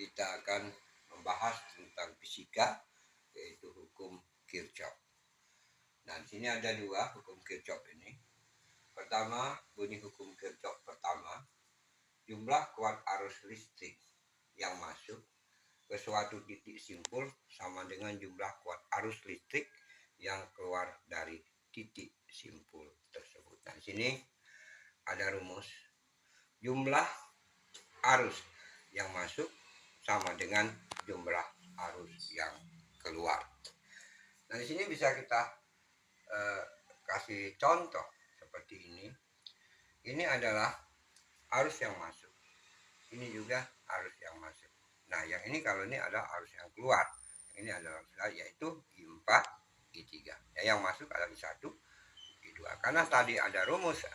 kita akan membahas tentang fisika, yaitu hukum Kirchhoff. Nah, di sini ada dua hukum Kirchhoff ini. Pertama, bunyi hukum Kirchhoff pertama, jumlah kuat arus listrik yang masuk ke suatu titik simpul sama dengan jumlah kuat arus listrik yang keluar dari titik simpul tersebut. Nah, di sini ada rumus. Jumlah arus yang masuk sama dengan jumlah arus yang keluar. Nah, di sini bisa kita kasih contoh seperti ini. Ini adalah arus yang masuk. Ini juga arus yang masuk. Nah, yang ini kalau ini adalah arus yang keluar. Ini adalah yaitu I4, I3. Ya, yang masuk adalah I1, I2. Karena tadi ada rumus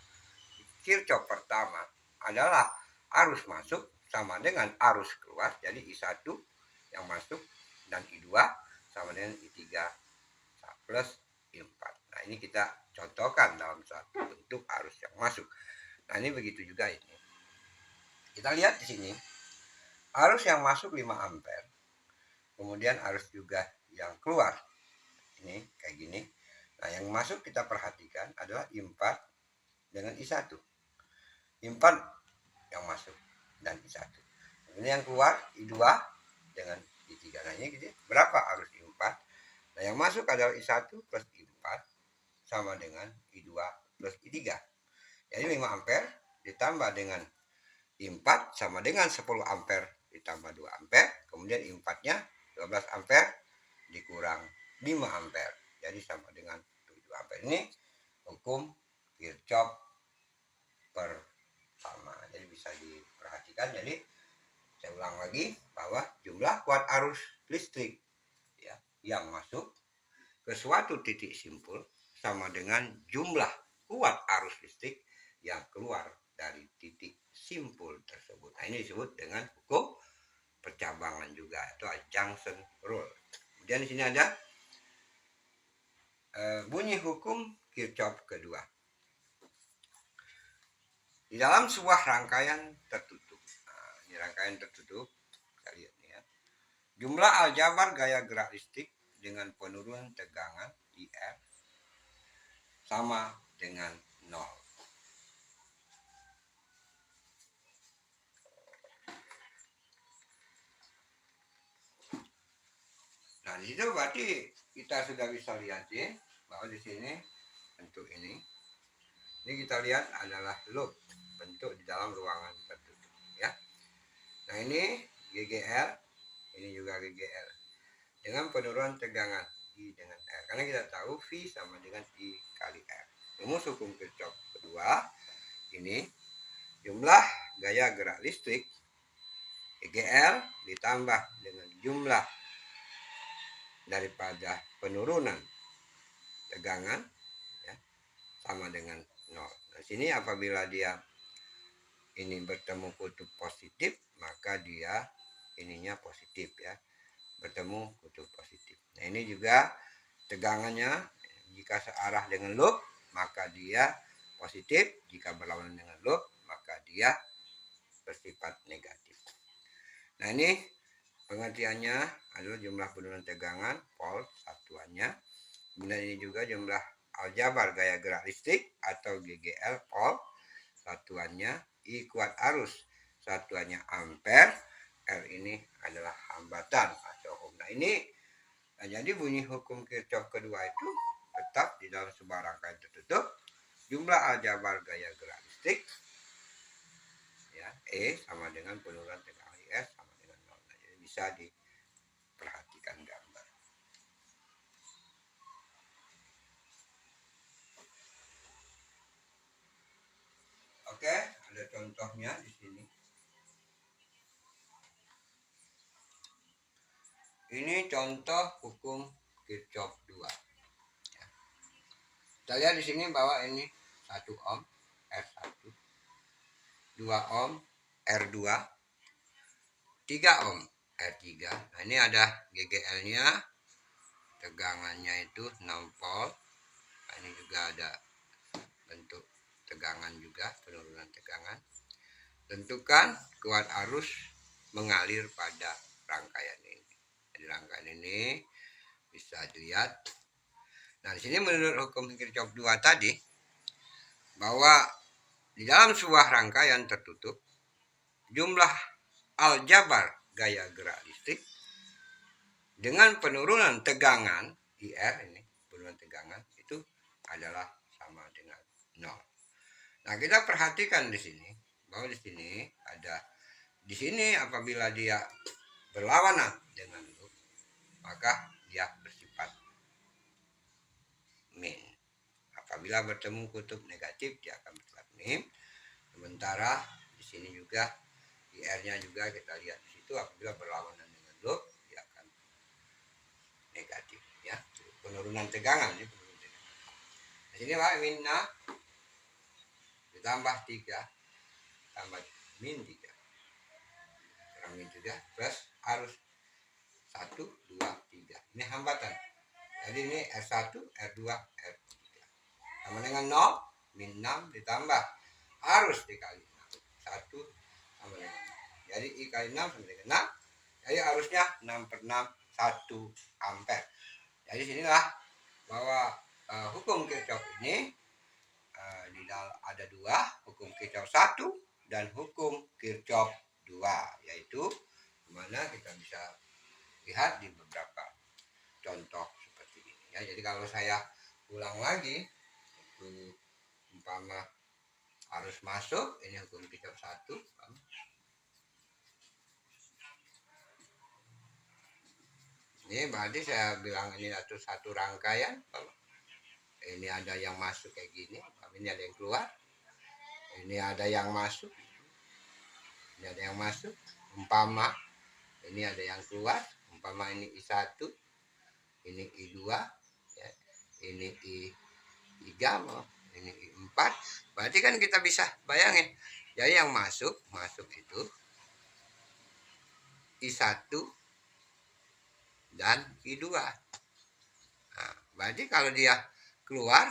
Kirchhoff pertama adalah arus masuk sama dengan arus keluar. Jadi I1 yang masuk dan I2 sama dengan I3 plus I4. Nah, ini kita contohkan dalam satu bentuk arus yang masuk. Nah, ini begitu juga ini. Kita lihat di sini. Arus yang masuk 5 ampere. Kemudian arus juga yang keluar. Ini kayak gini. Nah, yang masuk kita perhatikan adalah I4 dengan I1. I4 yang masuk dan I1. Kemudian yang keluar I2 dengan I3. Nah, ini gitu. Berapa arus I4? Nah, yang masuk adalah I1 plus I4 sama dengan I2 plus I3. Jadi 5 ampere ditambah dengan I4 sama dengan 10 ampere ditambah 2 ampere. Kemudian I4-nya 12 ampere dikurang 5 ampere. Jadi sama dengan 7 ampere. Ini hukum Kirchhoff pertama. Jadi bisa diperhatikan. Jadi saya ulang lagi bahwa jumlah kuat arus listrik ya, yang masuk ke suatu titik simpul sama dengan jumlah kuat arus listrik yang keluar dari titik simpul tersebut. Nah, ini disebut dengan hukum percabangan juga atau junction rule. Kemudian di sini ada bunyi hukum Kirchhoff kedua. Di dalam sebuah rangkaian tertutup. Nah, ini rangkaian tertutup. Kita lihat nih ya. Jumlah aljabar gaya gerak listrik dengan penurunan tegangan IR sama dengan 0. Nah, di situ berarti kita sudah bisa lihat ya bahwa di sini bentuk ini kita lihat adalah loop, bentuk di dalam ruangan tertutup ya. Nah, ini GGL, ini juga GGL dengan penurunan tegangan I dengan R. Karena kita tahu V sama dengan I kali R. Rumus hukum Kirchhoff kedua ini jumlah gaya gerak listrik GGL ditambah dengan jumlah daripada penurunan tegangan ya, sama dengan 0. Nah, sini apabila dia ini bertemu kutub positif, maka dia ininya positif ya, bertemu kutub positif. Nah, ini juga tegangannya jika searah dengan loop maka dia positif, jika berlawanan dengan loop maka dia bersifat negatif. Nah, ini pengertiannya adalah jumlah penurunan tegangan volt satuannya. Kemudian ini juga jumlah aljabar gaya gerak listrik atau GGL volt satuannya. I kuat arus satuannya ampere. R ini adalah hambatan atau ohm. Nah, ini jadi bunyi hukum Kirchhoff kedua itu tetap di dalam sebuah rangkaian tertutup. Jumlah aljabar gaya gerak listrik ya, E sama dengan penurunan tegangan IS sama dengan 0. Nah, jadi bisa diperhatikan gambar. Oke, ada contohnya di sini. Ini contoh hukum Kirchhoff 2. Ya. Kita lihat di sini bahwa ini 1 ohm R1, 2 ohm R2, 3 ohm R3. Nah, ini ada GGL-nya, tegangannya itu 6 volt. Nah, ini juga ada bentuk tegangan juga, penurunan tegangan. Tentukan kuat arus mengalir pada rangkaian ini. Jadi rangkaian ini bisa dilihat. Nah, di sini menurut hukum Kirchhoff 2 tadi bahwa di dalam sebuah rangkaian tertutup jumlah aljabar gaya gerak listrik dengan penurunan tegangan IR ini, penurunan tegangan itu adalah sama dengan 0. Nah, kita perhatikan di sini bahwa di sini apabila dia berlawanan dengan loop, maka dia bersifat min. Apabila bertemu kutub negatif, dia akan bersifat min. Sementara di sini juga IR-nya juga kita lihat di situ, apabila berlawanan dengan loop, dia akan negatif, ya. Penurunan tegangan ini, penurunan tegangan. Di sini Pak minna ditambah 3 tambah min 3 kurang min 3 plus arus 1, 2, 3. Ini hambatan. Jadi ini R1, R2, R3. Sama dengan 0, min 6 ditambah arus dikali 6. 1 sama dengan 6. Jadi I kali 6 sama dengan 6. Jadi arusnya 6 per 6, 1 ampere. Jadi sinilah bahwa hukum Kirchhoff ini ada dua, hukum Kirchhoff 1 dan hukum Kirchhoff 2, yaitu dimana kita bisa lihat di beberapa contoh seperti ini, ya. Jadi kalau saya ulang lagi, itu umpama arus masuk, ini hukum Kirchhoff 1. Ini berarti saya bilang ini satu rangkaian. Ini ada yang masuk kayak gini, ini ada yang keluar. Ini ada yang masuk. Ini ada yang masuk. Umpama ini ada yang keluar. Umpama ini I1, ini I2, ya. Ini I3, ini I4. Berarti kan kita bisa bayangin. Jadi yang masuk itu I1 dan I2. Nah, berarti kalau dia keluar,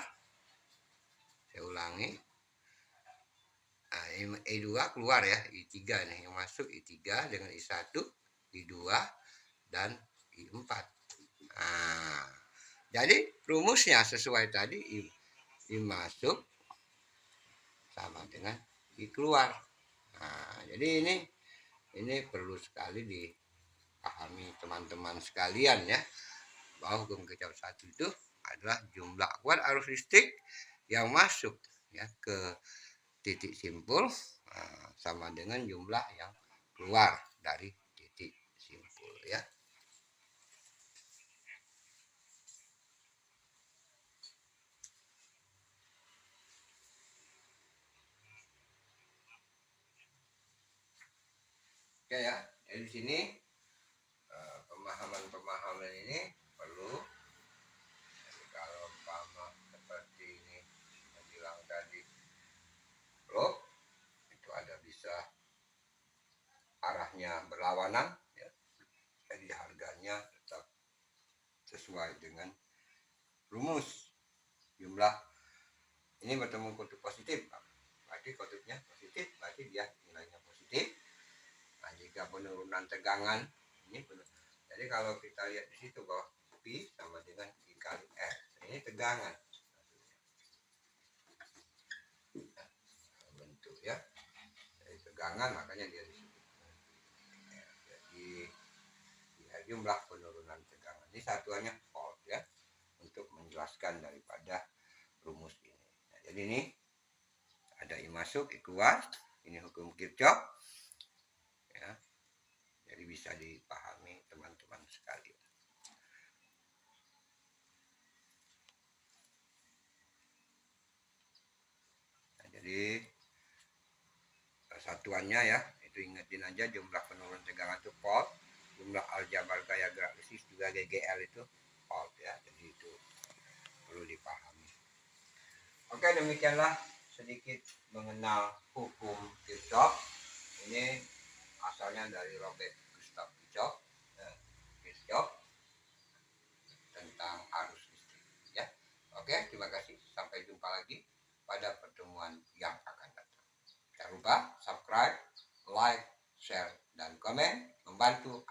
saya ulangi, nah, I2 keluar ya, I3 nih, yang masuk I3 dengan I1, I2 dan I4. Nah, jadi rumusnya sesuai tadi, I masuk sama dengan I keluar. Nah, jadi ini perlu sekali dipahami teman-teman sekalian, ya, bahwa hukum Kirchhoff 1 itu adalah jumlah kuat arus listrik yang masuk, ya, ke titik simpul sama dengan jumlah yang keluar dari titik simpul, ya. Oke, ya. Jadi di sini pemahaman ini perlu. Jadi kalau umpama seperti ini yang bilang tadi, loop itu ada bisa arahnya berlawanan, ya. Jadi harganya tetap sesuai dengan rumus jumlah ini bertemu kutub positif, berarti kutubnya positif, berarti dia nilainya positif. Nah, jika penurunan tegangan ini jadi kalau kita lihat di situ bahwa P sama dengan I kali R, ini tegangan bentuk, ya. Jadi tegangan, makanya dia disebut. Jadi jumlah penurunan tegangan ini satuannya volt, ya, untuk menjelaskan daripada rumus ini. Nah, jadi ini ada I masuk, I keluar, ini hukum Kirchhoff, ya. Jadi bisa dipahami teman-teman sekalian. Nah, jadi satuannya, ya, itu ingetin aja jumlah penurun tegangan itu volt, jumlah aljabar gaya gerak listrik juga GGL itu volt, ya. Jadi itu perlu dipahami. Oke, demikianlah sedikit mengenal hukum Kirchhoff. Ini asalnya dari Robert Gustav Kirchhoff tentang arus listrik, ya. Oke, terima kasih. Sampai jumpa lagi pada pertemuan yang akan datang. Jangan lupa subscribe, like, share, dan komen, membantu